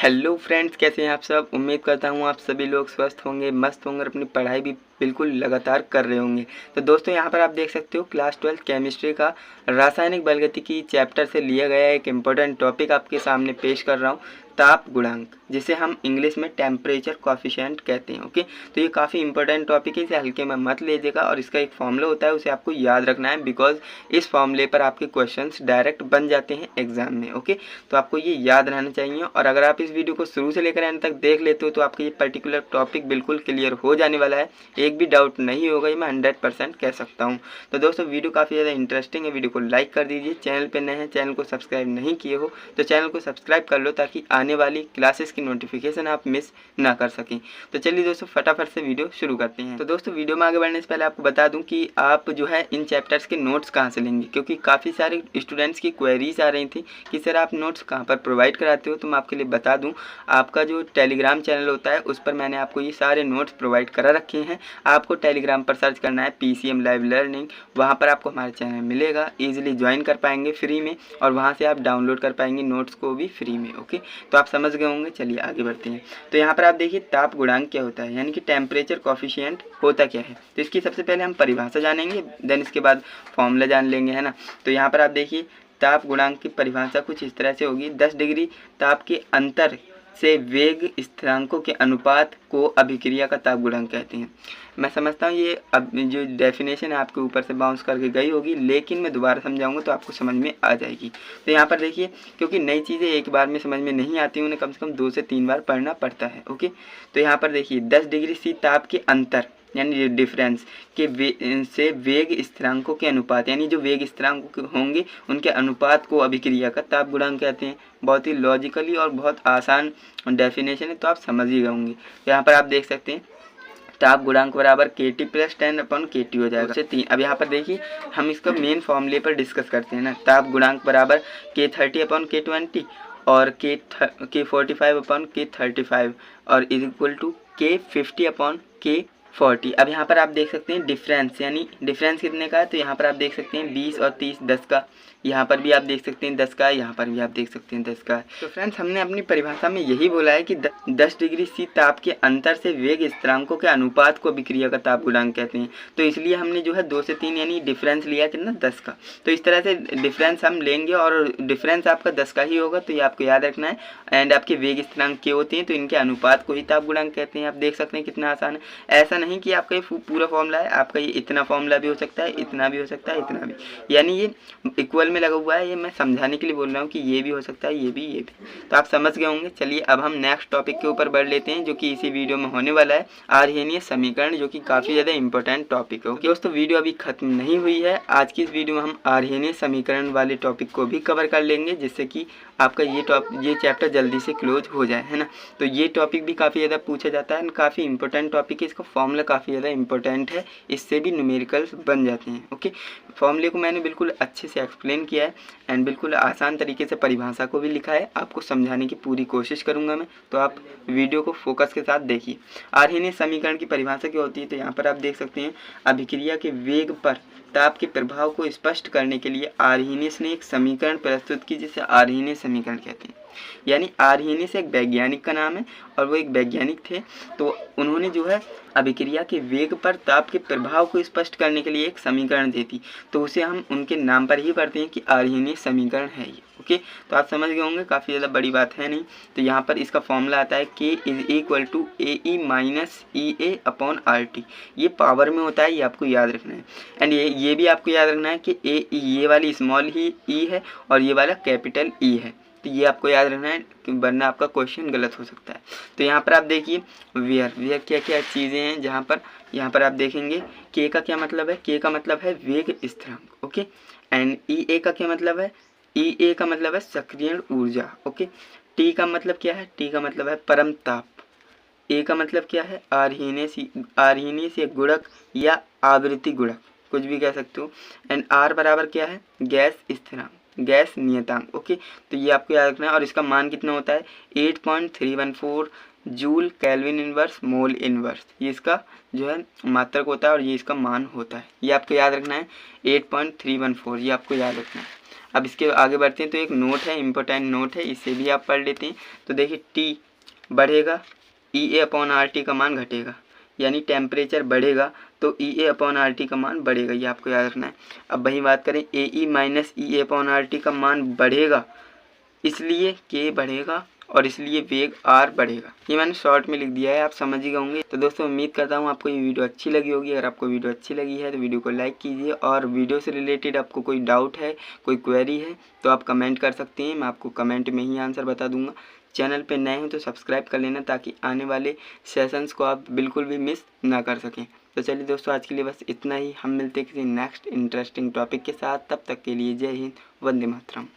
Hello friends, कैसे हैं आप सब। उम्मीद करता हूँ आप सभी लोग स्वस्थ होंगे, मस्त होंगे और अपनी पढ़ाई भी बिल्कुल लगातार कर रहे होंगे। तो दोस्तों यहाँ पर आप देख सकते हो क्लास 12 केमिस्ट्री का रासायनिक बलगतिकी चैप्टर से लिया गया एक इम्पोर्टेंट टॉपिक आपके सामने पेश कर रहा हूँ, ताप गुणांक, जिसे हम इंग्लिश में टेम्परेचर कॉफिशिएंट कहते हैं। ओके, तो ये काफ़ी इंपॉर्टेंट टॉपिक है, इसे हल्के में मत लीजिएगा और इसका एक फॉर्मूला होता है, उसे आपको याद रखना है, बिकॉज इस फॉर्मूले पर आपके क्वेश्चंस डायरेक्ट बन जाते हैं एग्जाम में। ओके, तो आपको ये याद रहना चाहिए और अगर आप इस वीडियो को शुरू से लेकर एंड तक देख लेते हो तो आपका ये पर्टिकुलर टॉपिक बिल्कुल क्लियर हो जाने वाला है, एक भी डाउट नहीं होगा, ये मैं 100% कह सकता हूँ। तो दोस्तों वीडियो काफ़ी ज़्यादा इंटरेस्टिंग है, वीडियो को लाइक कर दीजिए। चैनल पे नए हैं, चैनल को सब्सक्राइब नहीं किए हो तो चैनल को सब्सक्राइब कर लो ताकि आने वाली क्लासेस की नोटिफिकेशन आप मिस ना कर सकें। तो चलिए दोस्तों फटाफट से वीडियो शुरू करते हैं। तो दोस्तों वीडियो में आगे बढ़ने से पहले आपको बता दूं कि आप जो है इन चैप्टर्स के नोट्स कहाँ से लेंगे, क्योंकि काफ़ी सारे स्टूडेंट्स की क्वेरीज आ रही थी कि सर आप नोट्स कहाँ पर प्रोवाइड कराते हो। तो मैं आपके लिए बता दूं, आपका जो टेलीग्राम चैनल होता है उस पर मैंने आपको ये सारे नोट्स प्रोवाइड करा रखे हैं। आपको टेलीग्राम पर सर्च करना है PCM लाइव लर्निंग, वहाँ पर आपको हमारा चैनल मिलेगा, ईजिली ज्वाइन कर पाएंगे फ्री में और वहाँ से आप डाउनलोड कर पाएंगे नोट्स को भी फ्री में। ओके, तो आप समझ गए होंगे। चलिए आगे बढ़ते हैं। तो यहाँ पर आप देखिए ताप गुणांक क्या होता है, यानी कि टेम्परेचर कॉफिशिएंट होता क्या है। तो इसकी सबसे पहले हम परिभाषा जानेंगे, देन इसके बाद फॉर्मूला जान लेंगे, है ना। तो यहाँ पर आप देखिए ताप गुणांक की परिभाषा कुछ इस तरह से होगी, 10 डिग्री ताप के अंतर से वेग स्थिरांकों के अनुपात को अभिक्रिया का ताप गुणांक कहते हैं। मैं समझता हूँ ये अब जो डेफिनेशन है आपके ऊपर से बाउंस करके गई होगी, लेकिन मैं दोबारा समझाऊंगा तो आपको समझ में आ जाएगी। तो यहाँ पर देखिए, क्योंकि नई चीज़ें एक बार में समझ में नहीं आती, उन्हें कम से कम 2 से 3 बार पढ़ना पड़ता है। ओके, तो यहाँ पर देखिए 10 डिग्री सी ताप के अंतर यानी डिफरेंस के से वेग स्थिरांकों के अनुपात, यानी जो वेग स्थिरांक होंगे उनके अनुपात को अभिक्रिया का ताप गुणांक कहते हैं। बहुत ही लॉजिकली और बहुत आसान डेफिनेशन है, तो आप समझ ही गए होंगे। यहाँ पर आप देख सकते हैं ताप गुणांक बराबर KT + 10/KT हो जाएगा, उससे 3। अब यहाँ पर देखिए हम इसका मेन फॉर्मूले पर डिस्कस करते हैं ना। ताप गुणांक बराबर K30/K20 और K45/K35 और इक्वल टू K50/K40। अब यहाँ पर आप देख सकते हैं डिफरेंस, यानी डिफरेंस कितने का है, तो यहाँ पर आप देख सकते हैं 20 और 30 10 का, यहाँ पर भी आप देख सकते हैं 10 का है, यहाँ पर भी आप देख सकते हैं 10 का है। तो फ्रेंड्स हमने अपनी परिभाषा में यही बोला है कि 10 डिग्री सी ताप के अंतर से वेग स्थिरांकों के अनुपात को अभिक्रिया का ताप गुणांक कहते हैं। तो इसलिए हमने जो है 2 से 3 यानी डिफरेंस लिया कितना, 10 का। तो इस तरह से डिफरेंस हम लेंगे और डिफरेंस आपका 10 का ही होगा, तो ये आपको याद रखना है। एंड आपके वेग स्थिरांक के होते हैं तो इनके अनुपात को ही ताप गुणांक कहते हैं। आप देख सकते हैं कितना आसान है। ऐसा नहीं कि आपका ये पूरा फॉर्मूला है, आपका ये इतना फॉर्मूला भी हो सकता है, इतना भी हो सकता है, इतना भी, यानी ये इक्वल में लगा हुआ है। ये मैं समझाने के लिए बोल रहा हूँ कि ये भी हो सकता है, ये भी। तो आप समझ गए होंगे। चलिए अब हम नेक्स्ट टॉपिक के ऊपर बढ़ लेते हैं, जो कि इसी वीडियो में होने वाला है, आर्हेनीय समीकरण, जो कि काफ़ी ज़्यादा इंपॉर्टेंट टॉपिक है। ओके दोस्तों, वीडियो अभी खत्म नहीं हुई है। आज की इस वीडियो में हम आर्हेनीय समीकरण वाले टॉपिक को भी कवर कर लेंगे, जिससे कि आपका ये चैप्टर जल्दी से क्लोज हो जाए, है ना। तो ये टॉपिक भी काफ़ी ज़्यादा पूछा जाता है, काफ़ी इंपॉर्टेंट टॉपिक है। इसका फॉर्मूला काफ़ी ज़्यादा इंपॉर्टेंट है, इससे भी न्यूमेरिकल्स बन जाते हैं। ओके, फॉर्मूले को मैंने बिल्कुल अच्छे से एक्सप्लेन किया है एंड बिल्कुल आसान तरीके से परिभाषा को भी लिखा है, आपको समझाने की पूरी कोशिश करूंगा मैं। तो आप वीडियो को फोकस के साथ देखिए। आर्हेनीय समीकरण की परिभाषा क्या होती है, तो यहाँ पर आप देख सकते हैं अभिक्रिया के वेग पर ताप के प्रभाव को स्पष्ट करने के लिए आर्हेनियस ने एक समीकरण प्रस्तुत की, जिसे आर्हेनीय समीकरण कहते हैं। यानी आर्हेनियस एक वैज्ञानिक का नाम है और वो एक वैज्ञानिक थे। तो उन्होंने जो है अभिक्रिया के वेग पर ताप के प्रभाव को स्पष्ट करने के लिए एक समीकरण दी थी, तो उसे हम उनके नाम पर ही पढ़ते हैं कि आर्हेनीय समीकरण है ये। ओके, तो आप समझ गए होंगे, काफ़ी ज़्यादा बड़ी बात है नहीं। तो यहाँ पर इसका फॉर्मूला आता है K = AE - EA/RT। ये पावर में होता है, ये आपको याद रखना है। एंड ये भी आपको याद रखना है कि ये वाली स्मॉल ही ई है और ये वाला कैपिटल ई है। तो ये आपको याद रखना है, वरना आपका क्वेश्चन गलत हो सकता है। तो यहाँ पर आप देखिए वेयर क्या क्या चीज़ें हैं, जहाँ पर यहाँ पर आप देखेंगे K का क्या मतलब है, K का मतलब है वेग स्थिरांक। ओके, एंड EA का क्या मतलब है, EA का मतलब है सक्रियण ऊर्जा। ओके, T का मतलब क्या है, T का मतलब है परम ताप। A का मतलब क्या है, आर्हेनियस गुणक या आवृत्ति गुणक, कुछ भी कह सकते हो। एंड R बराबर क्या है, गैस स्थिरांक, गैस नियतांक। ओके, तो ये आपको याद रखना है। और इसका मान कितना होता है, 8.314 joule kelvin inverse mole inverse, ये इसका जो है मात्रक होता है और ये इसका मान होता है। ये आपको याद रखना है 8.314, ये आपको याद रखना है। अब इसके आगे बढ़ते हैं तो एक नोट है, इम्पोर्टेंट नोट है, इसे भी आप पढ़ लेते हैं। तो देखिए टी बढ़ेगा, EA/RT का मान घटेगा, यानी टेम्परेचर बढ़ेगा तो EA/RT का मान बढ़ेगा, ये आपको याद रखना है। अब वही बात करें AE माइनस EA/RT का मान बढ़ेगा, इसलिए K बढ़ेगा और इसलिए वेग R बढ़ेगा। ये मैंने शॉर्ट में लिख दिया है, आप समझ ही गए होंगे। तो दोस्तों उम्मीद करता हूँ आपको ये वीडियो अच्छी लगी होगी। अगर आपको वीडियो अच्छी लगी है तो वीडियो को लाइक कीजिए, और वीडियो से रिलेटेड आपको कोई डाउट है, कोई क्वेरी है तो आप कमेंट कर सकते हैं, मैं आपको कमेंट में ही आंसर बता दूंगा। चैनल पे नए हैं तो सब्सक्राइब कर लेना ताकि आने वाले सेशंस को आप बिल्कुल भी मिस ना कर सकें। तो चलिए दोस्तों आज के लिए बस इतना ही, हम मिलते हैं किसी नेक्स्ट इंटरेस्टिंग टॉपिक के साथ। तब तक के लिए जय हिंद, वंदे मातरम।